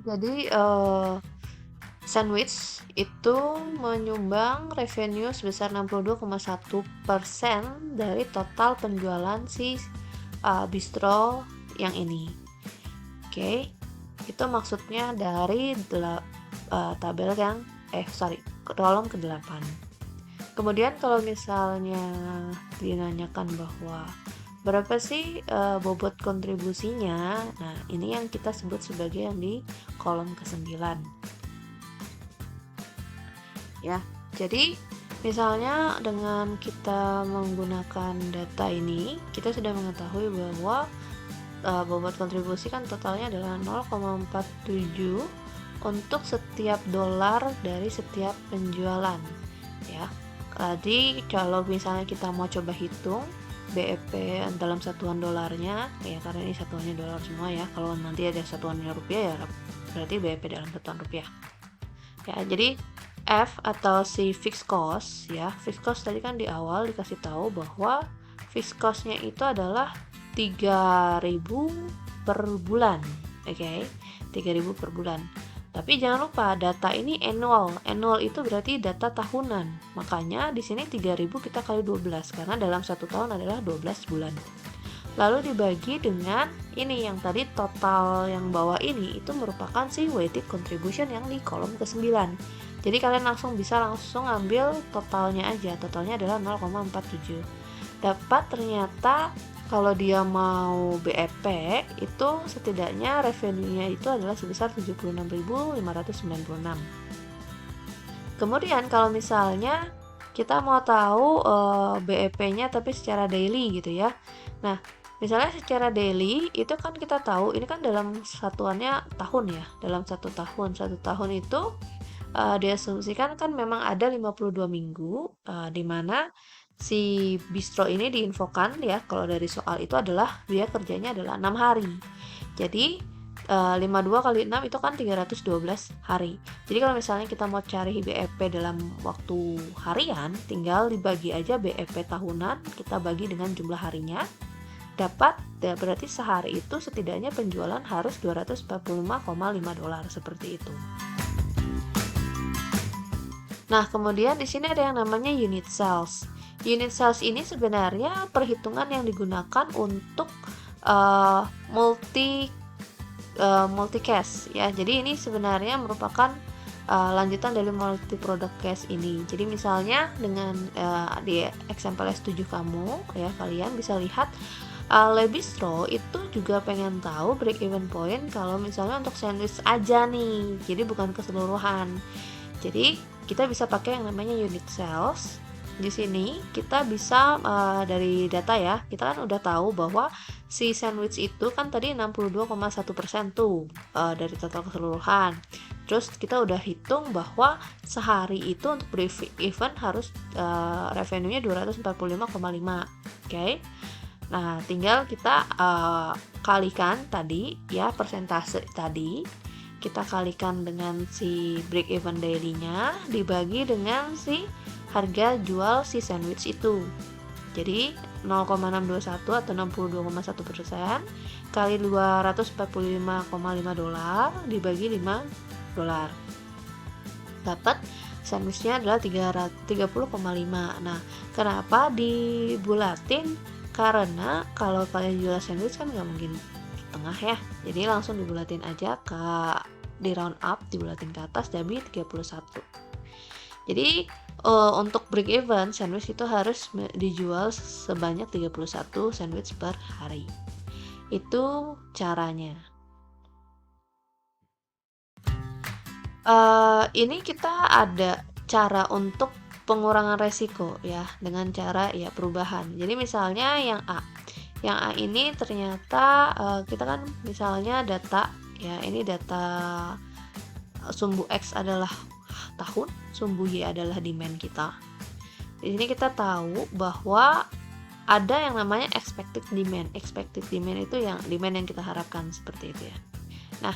Jadi sandwich itu menyumbang revenue sebesar 62,1% dari total penjualan si bistro yang ini. Oke, itu maksudnya dari tabel yang kolom ke-8. Kemudian kalau misalnya dinanyakan bahwa berapa sih bobot kontribusinya, nah ini yang kita sebut sebagai yang di kolom ke-9 ya. Jadi misalnya dengan kita menggunakan data ini, kita sudah mengetahui bahwa bobot kontribusi kan totalnya adalah 0,47 untuk setiap dolar dari setiap penjualan ya. Jadi kalau misalnya kita mau coba hitung BEP dalam satuan dolarnya ya, karena ini satuannya dolar semua ya, kalau nanti ada satuannya rupiah ya berarti BEP dalam satuan rupiah ya. Jadi F atau si fixed cost ya, fixed cost tadi kan di awal dikasih tahu bahwa fixed costnya itu adalah 3.000 per bulan, oke, 3.000 per bulan. Tapi jangan lupa data ini annual itu berarti data tahunan. Makanya di sini 3.000 kita kali 12 karena dalam satu tahun adalah 12 bulan. Lalu dibagi dengan ini yang tadi total yang bawah ini itu merupakan si weighted contribution yang di kolom ke-9. Jadi kalian bisa langsung ambil totalnya aja. Totalnya adalah 0,47. Dapat ternyata kalau dia mau BEP itu setidaknya revenue-nya itu adalah sebesar 76.596. Kemudian kalau misalnya kita mau tahu BEP-nya tapi secara daily gitu ya. Nah, misalnya secara daily itu kan kita tahu ini kan dalam satuannya tahun ya. Dalam satu tahun itu diasumsikan kan memang ada 52 minggu di mana si bistro ini diinfokan ya, kalau dari soal itu adalah dia kerjanya adalah 6 hari. Jadi 52 kali 6 itu kan 312 hari. Jadi kalau misalnya kita mau cari BEP dalam waktu harian, tinggal dibagi aja BEP tahunan, kita bagi dengan jumlah harinya, dapat ya, berarti sehari itu setidaknya penjualan harus 245,5 dolar seperti itu. Nah, kemudian di sini ada yang namanya unit sales. Unit sales ini sebenarnya perhitungan yang digunakan untuk multi cash ya. Jadi ini sebenarnya merupakan lanjutan dari multi product cash ini. Jadi misalnya dengan di example S7 kamu ya, kalian bisa lihat Le Bistro itu juga pengen tahu break even point kalau misalnya untuk sandwich aja nih. Jadi bukan keseluruhan. Jadi kita bisa pakai yang namanya unit sales. Di sini kita bisa dari data ya, kita kan udah tahu bahwa si sandwich itu kan tadi 62,1% tuh dari total keseluruhan. Terus kita udah hitung bahwa sehari itu untuk break even harus revenue-nya 245,5. Oke. Nah, tinggal kita kalikan tadi ya, persentase tadi kita kalikan dengan si break even daily-nya dibagi dengan si harga jual si sandwich itu. Jadi 0,621 atau 62,1% kali 245,5 dolar dibagi 5 dolar. Dapat sandwichnya adalah 30,5. Nah, kenapa dibulatin? Karena kalau kalian jual sandwich kan nggak mungkin tengah ya, jadi langsung dibulatin aja di round up, dibulatin ke atas jadi 31. Jadi untuk break even sandwich itu harus dijual sebanyak 31 sandwich per hari. Itu caranya. Ini kita ada cara untuk pengurangan resiko ya, dengan cara ya perubahan. Jadi misalnya yang A ini ternyata kita kan misalnya data ya, ini data sumbu X adalah tahun, sumbu Y adalah demand kita. Di sini kita tahu bahwa ada yang namanya expected demand. Expected demand itu yang demand yang kita harapkan seperti itu ya. Nah,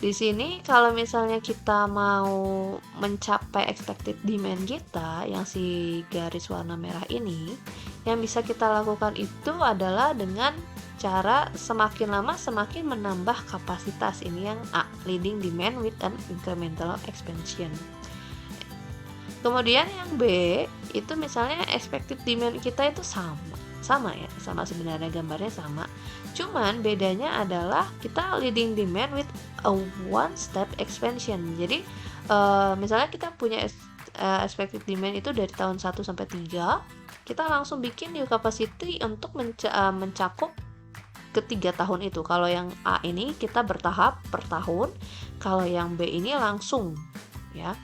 di sini kalau misalnya kita mau mencapai expected demand kita yang si garis warna merah ini, Yang bisa kita lakukan itu adalah dengan cara semakin lama semakin menambah kapasitas. Ini yang A, leading demand with an incremental expansion. Kemudian yang B, itu misalnya expected demand kita itu sama ya, sama sebenarnya gambarnya sama. Cuman bedanya adalah kita leading demand with a one step expansion. Jadi misalnya kita punya expected demand itu dari tahun 1 sampai 3, kita langsung bikin new capacity untuk mencakup ketiga tahun itu. Kalau yang A ini kita bertahap per tahun, kalau yang B ini langsung ya.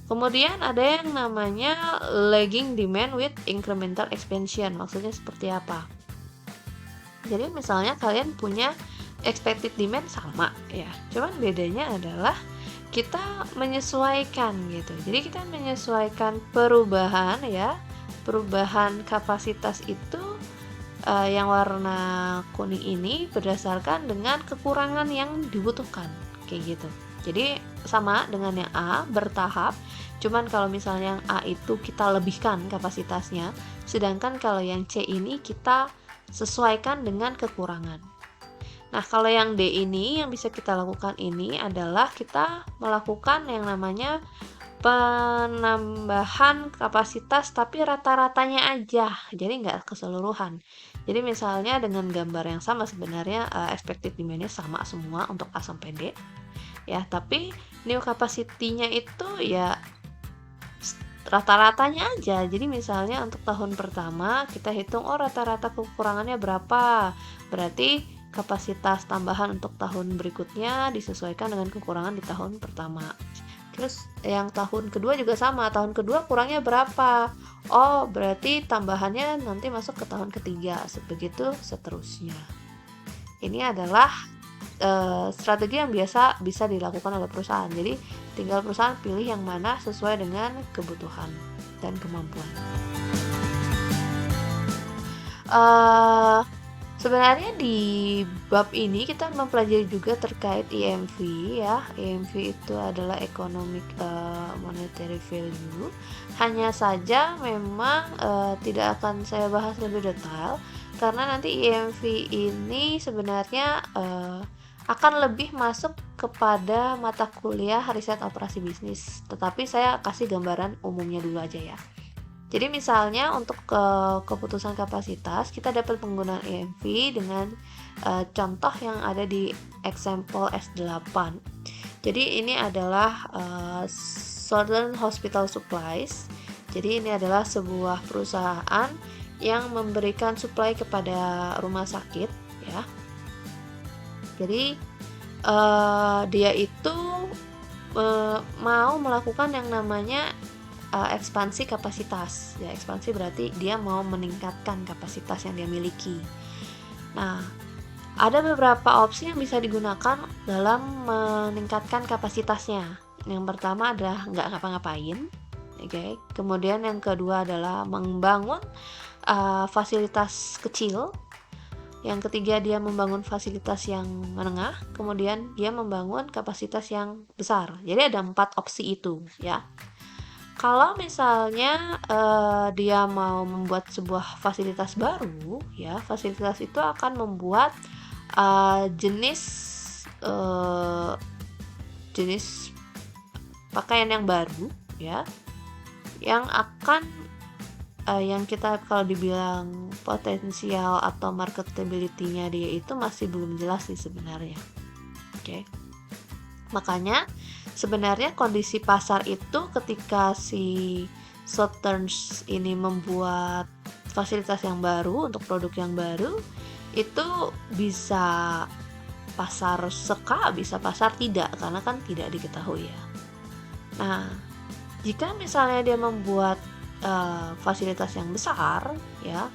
Kemudian ada yang namanya lagging demand with incremental expansion. Maksudnya seperti apa? Jadi misalnya kalian punya expected demand sama ya, cuman bedanya adalah kita menyesuaikan gitu. Jadi kita menyesuaikan perubahan ya, perubahan kapasitas itu yang warna kuning ini berdasarkan dengan kekurangan yang dibutuhkan kayak gitu. Jadi sama dengan yang A, bertahap. Cuman kalau misalnya yang A itu kita lebihkan kapasitasnya, sedangkan kalau yang C ini kita sesuaikan dengan kekurangan. Nah, kalau yang D ini yang bisa kita lakukan ini adalah kita melakukan yang namanya penambahan kapasitas tapi rata-ratanya aja, jadi nggak keseluruhan. Jadi misalnya dengan gambar yang sama sebenarnya expected demand-nya sama semua untuk A sampai D ya, tapi new capacity-nya itu ya rata-ratanya aja. Jadi misalnya untuk tahun pertama kita hitung rata-rata kekurangannya berapa, berarti kapasitas tambahan untuk tahun berikutnya disesuaikan dengan kekurangan di tahun pertama. Terus yang tahun kedua juga sama, tahun kedua kurangnya berapa, berarti tambahannya nanti masuk ke tahun ketiga, begitu seterusnya. Ini adalah strategi yang biasa bisa dilakukan oleh perusahaan. Jadi tinggal perusahaan pilih yang mana sesuai dengan kebutuhan dan kemampuan. Sebenarnya di bab ini kita mempelajari juga terkait EMV ya. EMV itu adalah economic monetary value. Hanya saja memang tidak akan saya bahas lebih detail karena nanti EMV ini sebenarnya akan lebih masuk kepada mata kuliah riset operasi bisnis. Tetapi saya kasih gambaran umumnya dulu aja ya. Jadi misalnya untuk keputusan kapasitas kita dapat penggunaan EMV dengan contoh yang ada di example S8. Jadi ini adalah Southern Hospital Supplies. Jadi ini adalah sebuah perusahaan yang memberikan supply kepada rumah sakit ya. Jadi dia itu mau melakukan yang namanya ekspansi kapasitas. Ya, ekspansi berarti dia mau meningkatkan kapasitas yang dia miliki. Nah, ada beberapa opsi yang bisa digunakan dalam meningkatkan kapasitasnya. Yang pertama adalah nggak ngapa-ngapain. Oke. Kemudian yang kedua adalah membangun fasilitas kecil. Yang ketiga dia membangun fasilitas yang menengah, kemudian dia membangun kapasitas yang besar. Jadi ada 4 opsi itu ya. Kalau misalnya dia mau membuat sebuah fasilitas baru ya, fasilitas itu akan membuat jenis pakaian yang baru ya, yang akan yang kita kalau dibilang potensial atau marketability-nya dia itu masih belum jelas sih sebenarnya. Oke. Makanya sebenarnya kondisi pasar itu ketika si Southerns ini membuat fasilitas yang baru untuk produk yang baru, itu bisa pasar suka, bisa pasar tidak, karena kan tidak diketahui ya. Nah, jika misalnya dia membuat fasilitas yang besar ya,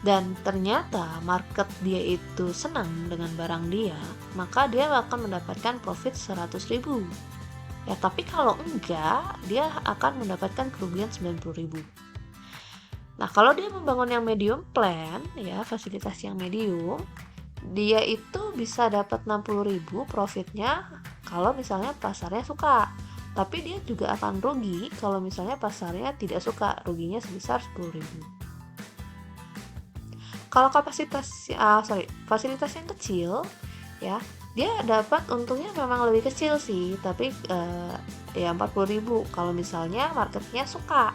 dan ternyata market dia itu senang dengan barang dia, maka dia akan mendapatkan profit 100.000 ya. Tapi kalau enggak, dia akan mendapatkan kerugian 90.000. Nah, kalau dia membangun yang medium plan ya, fasilitas yang medium, dia itu bisa dapat 60.000 profitnya kalau misalnya pasarnya suka. Tapi dia juga akan rugi kalau misalnya pasarnya tidak suka, ruginya sebesar 10.000. Kalau fasilitasnya kecil ya, dia dapat untungnya memang lebih kecil sih, tapi ya 40.000 kalau misalnya marketnya suka.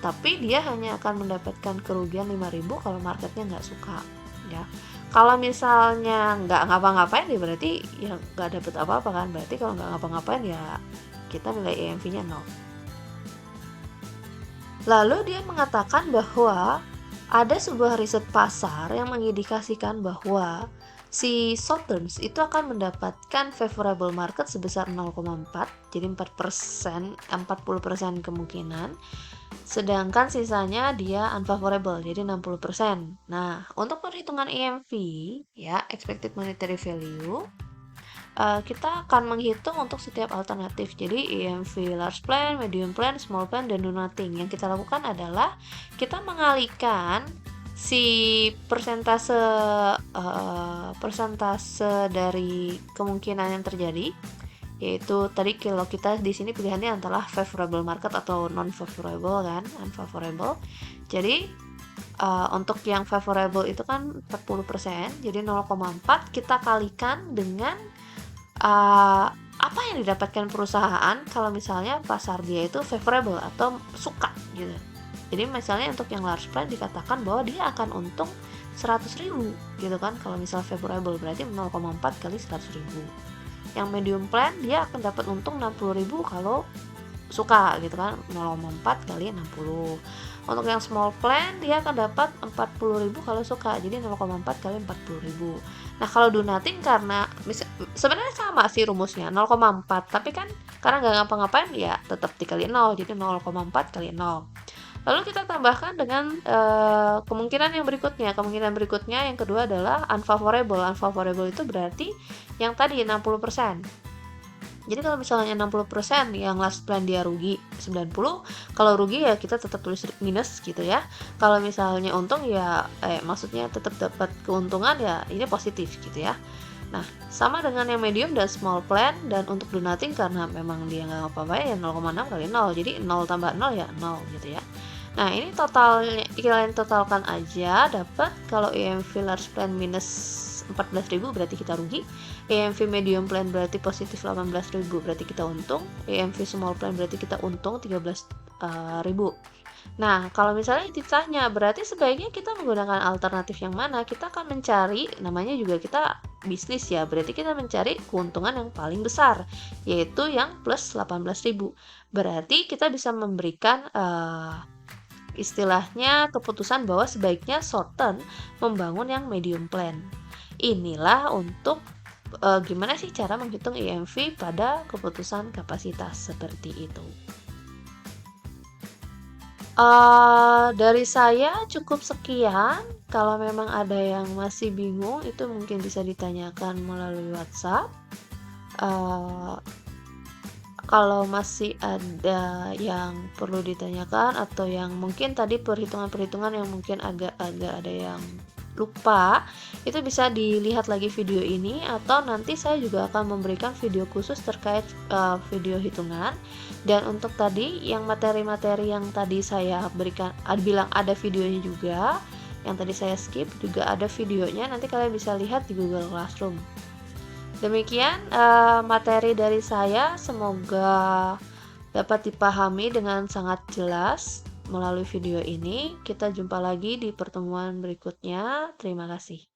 Tapi dia hanya akan mendapatkan kerugian 5.000 kalau marketnya nggak suka ya. Kalau misalnya nggak ngapa-ngapain ya berarti ya nggak dapet apa-apa kan, berarti kalau nggak ngapa-ngapain ya kita nilai EMV-nya 0. Lalu dia mengatakan bahwa ada sebuah riset pasar yang mengindikasikan bahwa si Sotheby's itu akan mendapatkan favorable market sebesar 0,4, jadi 4%, 40% kemungkinan. Sedangkan sisanya dia unfavorable, jadi 60%. Nah, untuk perhitungan EMV, ya, expected monetary value, kita akan menghitung untuk setiap alternatif. Jadi EMV large plan, medium plan, small plan, dan do nothing. Yang kita lakukan adalah kita mengalihkan si persentase dari kemungkinan yang terjadi, yaitu tadi kalau kita di sini pilihannya antara favorable market atau non favorable kan, unfavorable. Jadi untuk yang favorable itu kan 40%, jadi 0,4 kita kalikan dengan apa yang didapatkan perusahaan kalau misalnya pasar dia itu favorable atau suka gitu. Jadi misalnya untuk yang large plan dikatakan bahwa dia akan untung 100.000 gitu kan, kalau misal favorable berarti 0,4 kali 100.000. Yang medium plan dia akan dapat untung 60.000 kalau suka gitu kan, 0,4 kali 60. Untuk yang small plan dia akan dapat 40.000 kalau suka, jadi 0,4 kali 40.000. Nah, kalau do nothing karena sebenarnya sama sih rumusnya 0,4, tapi kan karena nggak ngapa-ngapain ya tetap dikali 0, jadi 0,4 kali 0. Lalu kita tambahkan dengan kemungkinan yang berikutnya. Kemungkinan berikutnya yang kedua adalah unfavorable. Unfavorable itu berarti yang tadi 60%. Jadi kalau misalnya 60% yang last plan dia rugi 90, kalau rugi ya kita tetap tulis minus gitu ya. Kalau misalnya untung ya maksudnya tetap dapat keuntungan ya ini positif gitu ya. Nah, sama dengan yang medium dan small plan, dan untuk do nothing karena memang dia nggak apa-apa ya 0,6 kali 0. Jadi 0 tambah 0 ya 0 gitu ya. Nah, ini totalnya kalian totalkan aja dapat kalau EMV large plan minus 14.000 berarti kita rugi, EMV medium plan berarti positif 18.000 berarti kita untung, EMV small plan berarti kita untung 13.000. Nah, kalau misalnya ditanya berarti sebaiknya kita menggunakan alternatif yang mana, kita akan mencari, namanya juga kita bisnis ya, berarti kita mencari keuntungan yang paling besar, yaitu yang plus 18.000. Berarti kita bisa memberikan istilahnya keputusan bahwa sebaiknya short term membangun yang medium plan. Inilah untuk gimana sih cara menghitung EMV pada keputusan kapasitas seperti itu. Dari saya cukup sekian. Kalau memang ada yang masih bingung itu mungkin bisa ditanyakan melalui WhatsApp. Kalau masih ada yang perlu ditanyakan atau yang mungkin tadi perhitungan-perhitungan yang mungkin agak-agak ada yang lupa, itu bisa dilihat lagi video ini, atau nanti saya juga akan memberikan video khusus terkait video hitungan. Dan untuk tadi yang materi-materi yang tadi saya berikan, bilang ada videonya juga, yang tadi saya skip juga ada videonya, nanti kalian bisa lihat di Google Classroom. Demikian materi dari saya, semoga dapat dipahami dengan sangat jelas melalui video ini. Kita jumpa lagi di pertemuan berikutnya. Terima kasih.